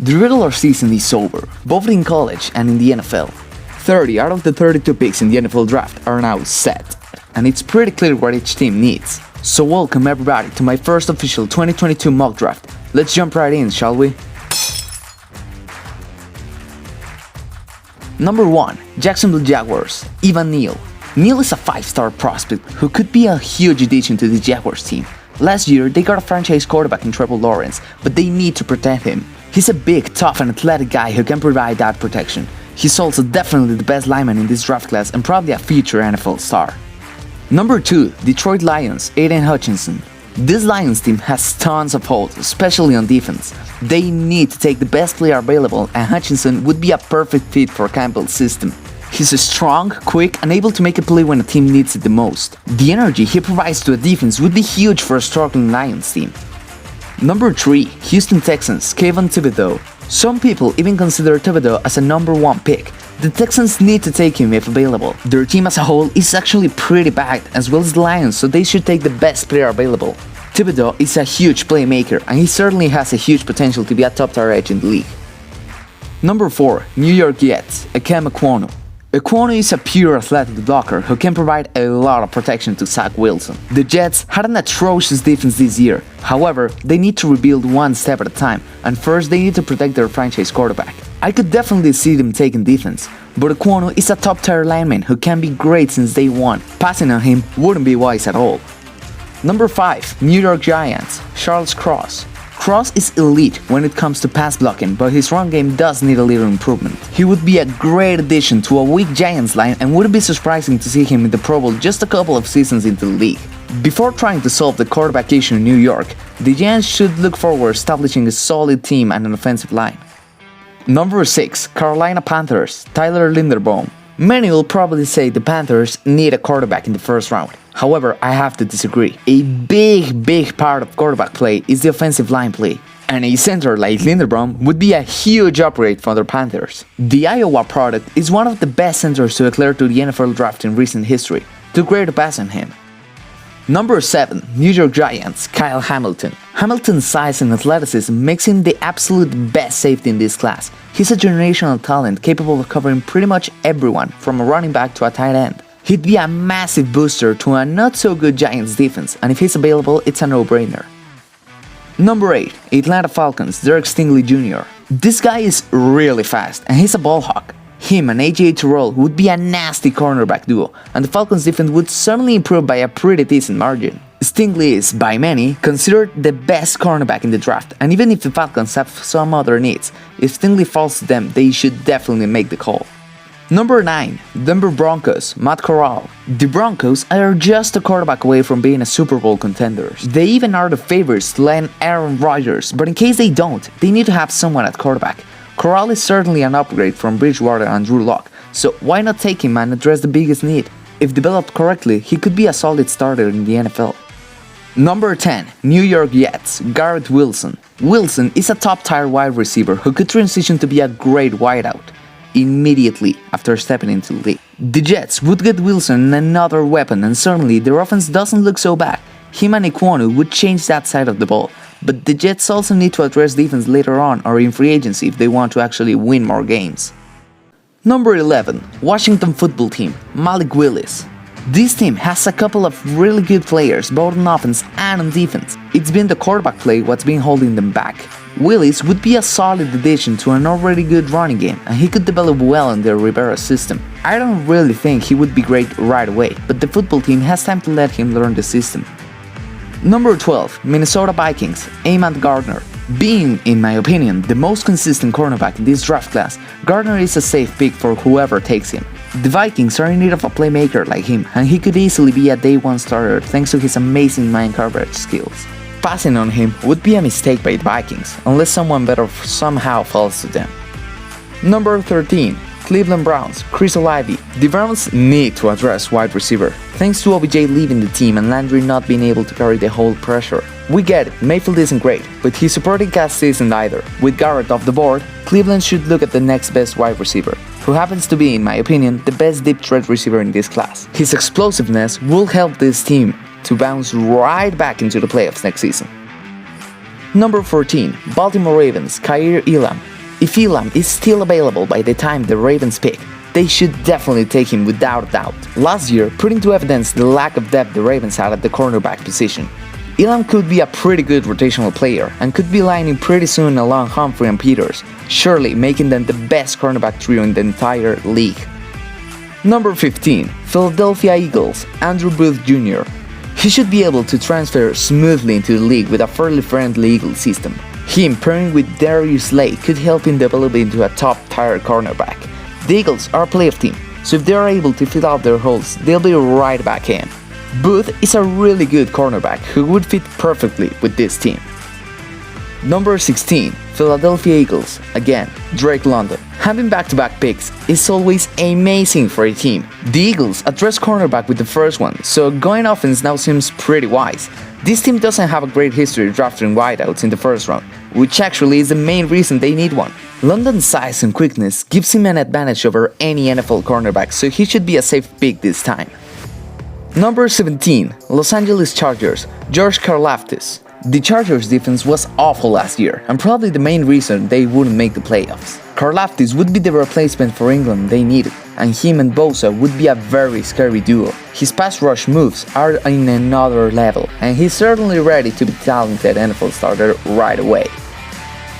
The regular season is over, both in college and in the NFL. 30 out of the 32 picks in the NFL draft are now set, and it's pretty clear what each team needs. So welcome everybody to my first official 2022 mock draft. Let's jump right in, shall we? Number 1. Jacksonville Jaguars, Evan Neal. Neal is a 5-star prospect who could be a huge addition to the Jaguars team. Last year, they got a franchise quarterback in Trevor Lawrence, but they need to protect him. He's a big, tough and athletic guy who can provide that protection. He's also definitely the best lineman in this draft class and probably a future NFL star. Number 2. Detroit Lions, Aiden Hutchinson. This Lions team has tons of holes, especially on defense. They need to take the best player available, and Hutchinson would be a perfect fit for Campbell's system. He's strong, quick, and able to make a play when a team needs it the most. The energy he provides to a defense would be huge for a struggling Lions team. Number 3. Houston Texans, Kayvon Thibodeaux. Some people even consider Thibodeaux as a number 1 pick. The Texans need to take him if available. Their team as a whole is actually pretty bad, as well as the Lions, so they should take the best player available. Thibodeaux is a huge playmaker, and he certainly has a huge potential to be a top-tier edge in the league. Number 4. New York Jets, Ikem Ekwonu. Ekwonu is a pure athletic blocker who can provide a lot of protection to Zach Wilson. The Jets had an atrocious defense this year. However, they need to rebuild one step at a time, and first they need to protect their franchise quarterback. I could definitely see them taking defense, but Ekwonu is a top-tier lineman who can be great since day one. Passing on him wouldn't be wise at all. Number 5. New York Giants, Charles Cross. Cross is elite when it comes to pass blocking, but his run game does need a little improvement. He would be a great addition to a weak Giants line and wouldn't be surprising to see him in the Pro Bowl just a couple of seasons into the league. Before trying to solve the quarterback issue in New York, the Giants should look forward establishing a solid team and an offensive line. Number 6. Carolina Panthers, Tyler Linderbaum. Many will probably say the Panthers need a quarterback in the first round. However, I have to disagree. A big part of quarterback play is the offensive line play, and a center like Linderbaum would be a huge upgrade for the Panthers. The Iowa product is one of the best centers to declare to the NFL draft in recent history. Too great to pass on him. Number 7. New York Giants, Kyle Hamilton. Hamilton's size and athleticism makes him the absolute best safety in this class. He's a generational talent capable of covering pretty much everyone, from a running back to a tight end. He'd be a massive booster to a not-so-good Giants defense, and if he's available, it's a no-brainer. Number 8. Atlanta Falcons, Derek Stingley Jr. This guy is really fast, and he's a ball hawk. Him and A.J. Terrell would be a nasty cornerback duo, and the Falcons defense would certainly improve by a pretty decent margin. Stingley is, by many, considered the best cornerback in the draft, and even if the Falcons have some other needs, if Stingley falls to them, they should definitely make the call. Number 9. Denver Broncos, Matt Corral. The Broncos are just a quarterback away from being a Super Bowl contender. They even are the favorites to land Aaron Rodgers, but in case they don't, they need to have someone at quarterback. Corral is certainly an upgrade from Bridgewater and Drew Lock, so why not take him and address the biggest need? If developed correctly, he could be a solid starter in the NFL. Number 10. New York Jets, Garrett Wilson. Wilson is a top-tier wide receiver who could transition to be a great wideout immediately after stepping into the league. The Jets would get Wilson another weapon, and certainly their offense doesn't look so bad. Him and Ekwonu would change that side of the ball, but the Jets also need to address defense later on or in free agency if they want to actually win more games. Number 11. Washington Football Team, Malik Willis. This team has a couple of really good players both on offense and on defense. It's been the quarterback play what's been holding them back. Willis would be a solid addition to an already good running game, and he could develop well in their Rivera system. I don't really think he would be great right away, but the football team has time to let him learn the system. Number 12. Minnesota Vikings, Ahmad Gardner. Being, in my opinion, the most consistent cornerback in this draft class, Gardner is a safe pick for whoever takes him. The Vikings are in need of a playmaker like him, and he could easily be a day one starter thanks to his amazing man coverage skills. Passing on him would be a mistake by the Vikings, unless someone better somehow falls to them. Number 13. Cleveland Browns, Chris Olave. The Browns need to address wide receiver. Thanks to OBJ leaving the team and Landry not being able to carry the whole pressure. We get it, Mayfield isn't great, but his supporting cast isn't either. With Garrett off the board, Cleveland should look at the next best wide receiver, who happens to be, in my opinion, the best deep threat receiver in this class. His explosiveness will help this team to bounce right back into the playoffs next season. Number 14, Baltimore Ravens, Kaiir Elam. If Elam is still available by the time the Ravens pick, they should definitely take him without a doubt. Last year, putting to evidence the lack of depth the Ravens had at the cornerback position. Elam could be a pretty good rotational player and could be lining pretty soon along Humphrey and Peters, surely making them the best cornerback trio in the entire league. Number 15, Philadelphia Eagles, Andrew Booth Jr. He should be able to transfer smoothly into the league with a fairly friendly Eagle system. Him pairing with Darius Slay could help him develop into a top-tier cornerback. The Eagles are a playoff team, so if they are able to fill out their holes, they'll be right back in. Booth is a really good cornerback who would fit perfectly with this team. Number 16, Philadelphia Eagles, again, Drake London. Having back-to-back picks is always amazing for a team. The Eagles addressed cornerback with the first one, so going offense now seems pretty wise. This team doesn't have a great history drafting wideouts in the first round, which actually is the main reason they need one. London's size and quickness gives him an advantage over any NFL cornerback, so he should be a safe pick this time. Number 17, Los Angeles Chargers, George Karlaftis. The Chargers' defense was awful last year, and probably the main reason they wouldn't make the playoffs. Karlaftis would be the replacement for England they needed, and him and Bosa would be a very scary duo. His pass rush moves are in another level, and he's certainly ready to be a talented NFL starter right away.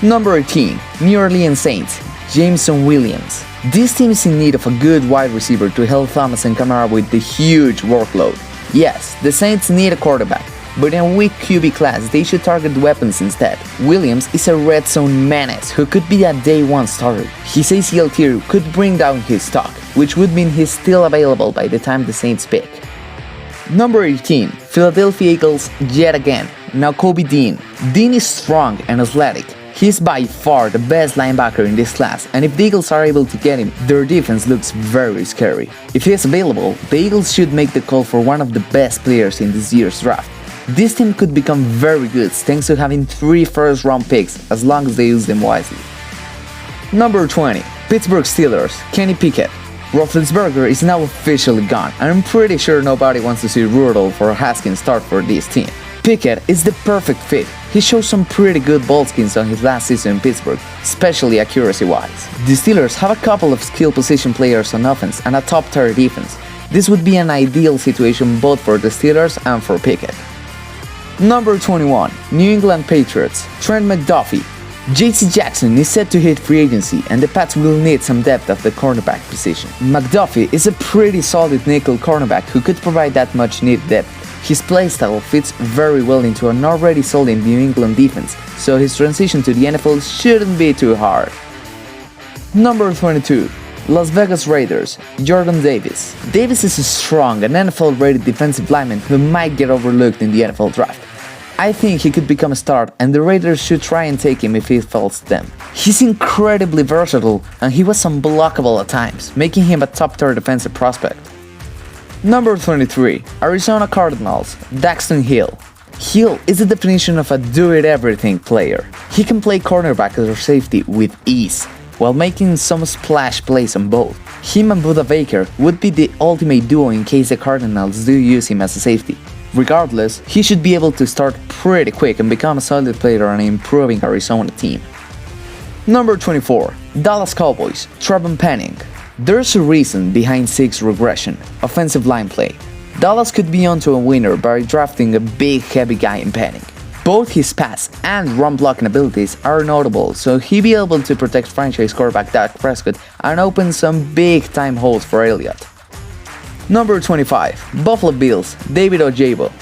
Number 18, New Orleans Saints, Jameson Williams. This team is in need of a good wide receiver to help Thomas and Kamara with the huge workload. Yes, the Saints need a quarterback, but in a weak QB class, they should target weapons instead. Williams is a red zone menace who could be a day one starter. His ACL tear could bring down his stock, which would mean he's still available by the time the Saints pick. Number 18, Philadelphia Eagles yet again, now Kobe Dean. Dean is strong and athletic. He's by far the best linebacker in this class, and if the Eagles are able to get him, their defense looks very scary. If he is available, the Eagles should make the call for one of the best players in this year's draft. This team could become very good thanks to having 3 first-round picks as long as they use them wisely. Number 20, Pittsburgh Steelers, Kenny Pickett. Roethlisberger is now officially gone, and I'm pretty sure nobody wants to see Rudolph or Haskins start for this team. Pickett is the perfect fit. He showed some pretty good ball skins on his last season in Pittsburgh, especially accuracy-wise. The Steelers have a couple of skill position players on offense and a top-tier defense. This would be an ideal situation both for the Steelers and for Pickett. Number 21, New England Patriots, Trent McDuffie. J.C. Jackson is set to hit free agency, and the Pats will need some depth at the cornerback position. McDuffie is a pretty solid nickel cornerback who could provide that much needed depth. His playstyle fits very well into an already solid New England defense, so his transition to the NFL shouldn't be too hard. Number 22, Las Vegas Raiders, Jordan Davis. Davis is a strong and NFL-rated defensive lineman who might get overlooked in the NFL draft. I think he could become a star, and the Raiders should try and take him if he falls to them. He's incredibly versatile, and he was unblockable at times, making him a top-tier defensive prospect. Number 23, Arizona Cardinals, Daxton Hill. Hill is the definition of a do-it-everything player. He can play cornerback or safety with ease, while making some splash plays on both. Him and Buda Baker would be the ultimate duo in case the Cardinals do use him as a safety. Regardless, he should be able to start pretty quick and become a solid player on an improving Arizona team. Number 24, Dallas Cowboys, Trevon Penning. There's a reason behind Zeke's regression, offensive line play. Dallas could be onto a winner by drafting a big heavy guy in Penning. Both his pass and run blocking abilities are notable, so he'll be able to protect franchise quarterback Dak Prescott and open some big time holes for Elliott. Number 25, Buffalo Bills, David Ojabo.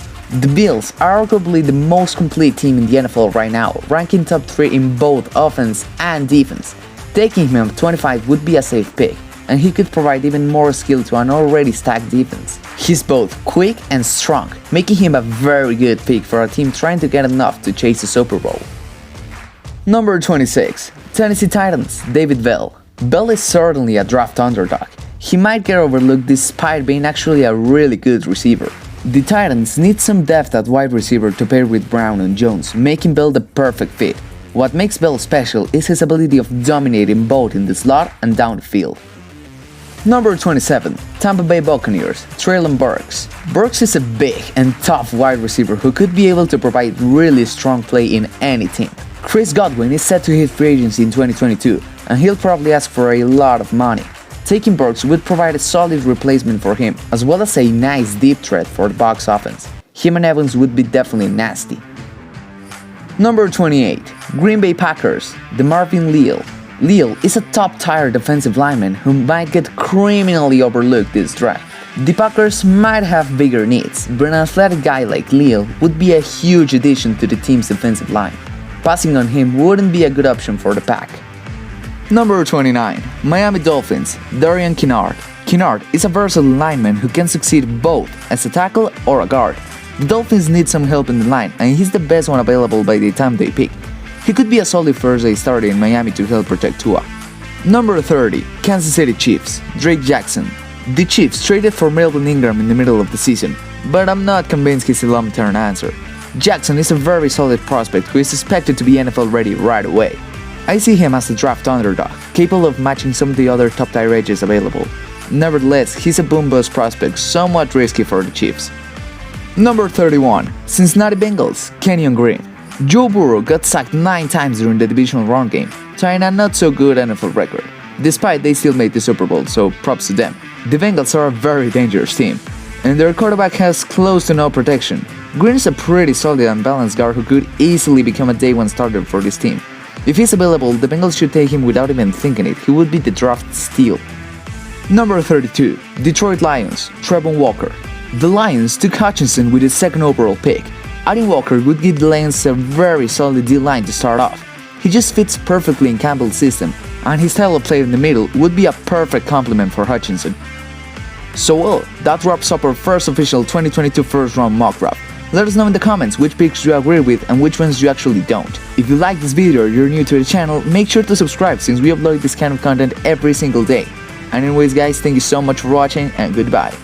The Bills are arguably the most complete team in the NFL right now, ranking top 3 in both offense and defense. Taking him at 25 would be a safe pick, and he could provide even more skill to an already stacked defense. He's both quick and strong, making him a very good pick for a team trying to get enough to chase the Super Bowl. Number 26, Tennessee Titans, David Bell. Bell is certainly a draft underdog. He might get overlooked despite being actually a really good receiver. The Titans need some depth at wide receiver to pair with Brown and Jones, making Bell the perfect fit. What makes Bell special is his ability of dominating both in the slot and down the field. Number 27, Tampa Bay Buccaneers, Treylon Burks. Burks is a big and tough wide receiver who could be able to provide really strong play in any team. Chris Godwin is set to hit free agency in 2022, and he'll probably ask for a lot of money. Taking Burks would provide a solid replacement for him, as well as a nice deep threat for the Bucs offense. Him and Evans would be definitely nasty. Number 28, Green Bay Packers, DeMarvin Leal. Leal is a top-tier defensive lineman who might get criminally overlooked this draft. The Packers might have bigger needs, but an athletic guy like Leal would be a huge addition to the team's defensive line. Passing on him wouldn't be a good option for the Pack. Number 29, Miami Dolphins, Darian Kinnard. Kinnard is a versatile lineman who can succeed both as a tackle or a guard. The Dolphins need some help in the line, and he's the best one available by the time they pick. He could be a solid first-day starter in Miami to help protect Tua. Number 30, Kansas City Chiefs, Drake Jackson. The Chiefs traded for Melvin Ingram in the middle of the season, but I'm not convinced he's a long-term answer. Jackson is a very solid prospect who is expected to be NFL ready right away. I see him as a draft underdog, capable of matching some of the other top-tier edges available. Nevertheless, he's a boom-bust prospect, somewhat risky for the Chiefs. Number 31, Cincinnati Bengals, Kenyon Green. Joe Burrow got sacked 9 times during the divisional round game, tying a not-so-good NFL record. Despite they still made the Super Bowl, so props to them. The Bengals are a very dangerous team, and their quarterback has close to no protection. Green is a pretty solid and balanced guard who could easily become a day-one starter for this team. If he's available, the Bengals should take him without even thinking it. He would be the draft steal. Number 32, Detroit Lions, Trevon Walker. The Lions took Hutchinson with the second overall pick. Adding Walker would give the Lions a very solid D-line to start off. He just fits perfectly in Campbell's system, and his style of play in the middle would be a perfect complement for Hutchinson. So well, that wraps up our first official 2022 first-round mock draft. Let us know in the comments which picks you agree with and which ones you actually don't. If you like this video or you're new to the channel, make sure to subscribe since we upload this kind of content every single day. And anyways guys, thank you so much for watching and goodbye.